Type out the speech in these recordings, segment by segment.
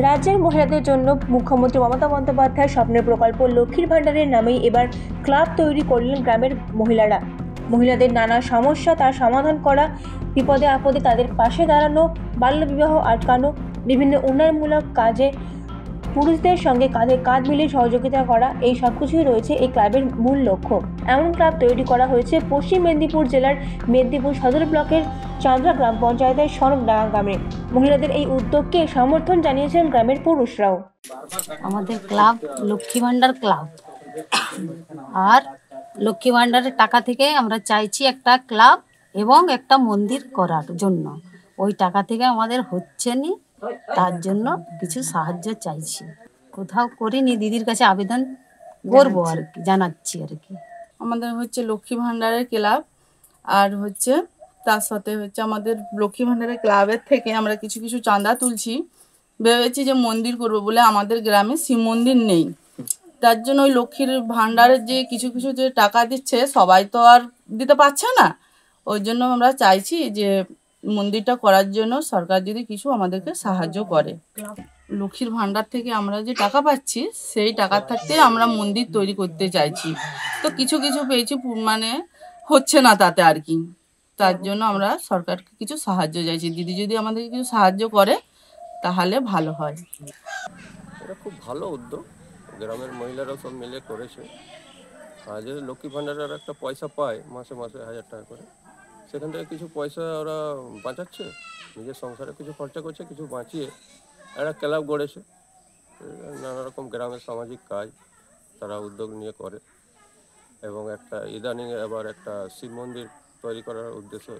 রাজ্যের মহিলাদের জন্য মুখ্যমন্ত্রী মমতা বন্দ্যোপাধ্যায়ের স্বপ্নের প্রকল্প লক্ষ্মীর ভাণ্ডারের নামেই এবার ক্লাব তৈরি করলেন গ্রামের মহিলারা। মহিলাদের নানা সমস্যা তার সমাধান করা, বিপদে আপদে তাদের পাশে দাঁড়ানো, বাল্যবিবাহ আটকানো, বিভিন্ন উন্নয়নমূলক কাজে পুরুষদের সঙ্গে কাঁধে কাঁধ মিলিয়ে সহযোগিতা করা, এই সব কিছুই রয়েছে এই ক্লাবের মূল লক্ষ্য। এমন ক্লাব তৈরি করা হয়েছে পশ্চিম মেদিনীপুর জেলার মেদিনীপুর সদর ব্লকের চাঁদরা গ্রাম পঞ্চায়েতের সনকডাঙ্গা গ্রামে। মহিলাদের এই উদ্যোগকে সমর্থন জানিয়েছেন গ্রামের পুরুষরাও। আমাদের ক্লাব লক্ষ্মী ভাণ্ডার ক্লাব, আর লক্ষ্মী ভাণ্ডারের টাকা থেকে আমরা চাইছি একটা ক্লাব এবং একটা মন্দির করার জন্য। ওই টাকা থেকে আমাদের হচ্ছে না, তার জন্য কিছু সাহায্য চাইছি। কোথাও করিনি, দিদির কাছে আবেদন করবো আর কি, জানাচ্ছি আর কি। আমাদের হচ্ছে লক্ষ্মী ভাণ্ডারের ক্লাব, আর হচ্ছে তার সাথে হচ্ছে আমাদের লক্ষ্মী ভাণ্ডারের ক্লাবের থেকে আমরা কিছু কিছু চাঁদা তুলছি। ভেবেছি যে মন্দির করবো বলে, আমাদের গ্রামে শিব মন্দির নেই, তার জন্য ওই লক্ষ্মীর ভাণ্ডারের যে কিছু কিছু যে টাকা দিচ্ছে সবাই তো আর দিতে পারছে না। ওই জন্য আমরা চাইছি যে মন্দিরটা করার জন্য সরকার যদি কিছু আমাদেরকে সাহায্য করে। লক্ষ্মীর ভাণ্ডার থেকে আমরা যে টাকা পাচ্ছি সেই টাকার থাকতে আমরা মন্দির তৈরি করতে চাইছি। তো কিছু কিছু পেয়েছি, মানে হচ্ছে না তাতে আর কি। তার জন্য আমরা সরকারকে কিছু সাহায্য চাইছি। দিদি যদি আমাদেরকে কিছু সাহায্য করে তাহলে ভালো হয়। এটা খুব ভালো উদ্যোগ, গ্রামের মহিলারা সব মিলে করেছে। আর যদি লক্ষ্মী ভাণ্ডারের একটা পয়সা পায় মাসে মাসে 1000 টাকা করে, সেখান থেকে কিছু পয়সা ওরা বাঁচাচ্ছে, নিজের সংসারে কিছু খরচা করছে, কিছু বাঁচিয়ে একটা ক্লাব গড়েছে। নানা রকম গ্রামের সামাজিক কাজ তারা উদ্যোগ নিয়ে করে, এবং একটা ইদানিং আবার একটা শিব মন্দির তৈরি করার উদ্দেশ্যে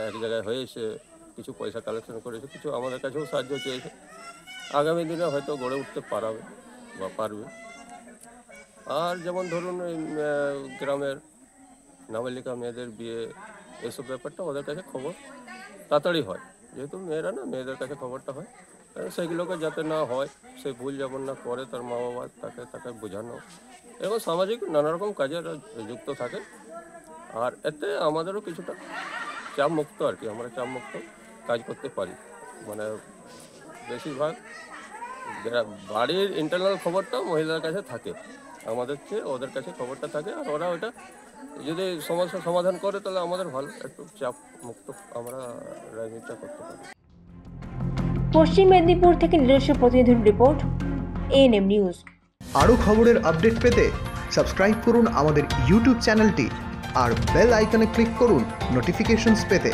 এক জায়গায় হয়েছে, কিছু পয়সা কালেকশন করেছে, কিছু আমাদের কাছেও সাহায্য চেয়েছে। আগামী দিনে হয়তো গড়ে উঠতে পারবে বা পারবে। আর যেমন ধরুন গ্রামের নাবালিকা মেয়েদের বিয়ে, এসব ব্যাপারটা ওদের কাছে খবর তাড়াতাড়ি হয়, যেহেতু মেয়েরা না, মেয়েদের কাছে খবরটা হয়। সেগুলোকে যাতে না হয়, সে ভুল যেমন না করে, তার মা বাবা তাকে বোঝানো, এবং সামাজিক নানা রকম কাজে যুক্ত থাকে। আর এতে আমাদেরও কিছুটা চাপ মুক্ত আর কি, আমরা চাপ মুক্ত কাজ করতে পারি। মানে বেশিরভাগ বাড়ির ইন্টারনাল খবরটাও মহিলাদের কাছে থাকে, আমাদের চেয়ে ওদের কাছে খবরটা থাকে। আর ওরা ওইটা যদি সমস্যার সমাধান করে তাহলে আমাদের ভালো, একটু চাপ মুক্ত আমরা রাজনীতিটা করতে পারি। পশ্চিম মেদিনীপুর থেকে নিজস্ব প্রতিনিধির রিপোর্ট, এএনএম নিউজ। আরও খবরের আপডেট পেতে সাবস্ক্রাইব করুন আমাদের ইউটিউব চ্যানেলটি আর বেল আইকনে ক্লিক করুন নোটিফিকেশনস পেতে।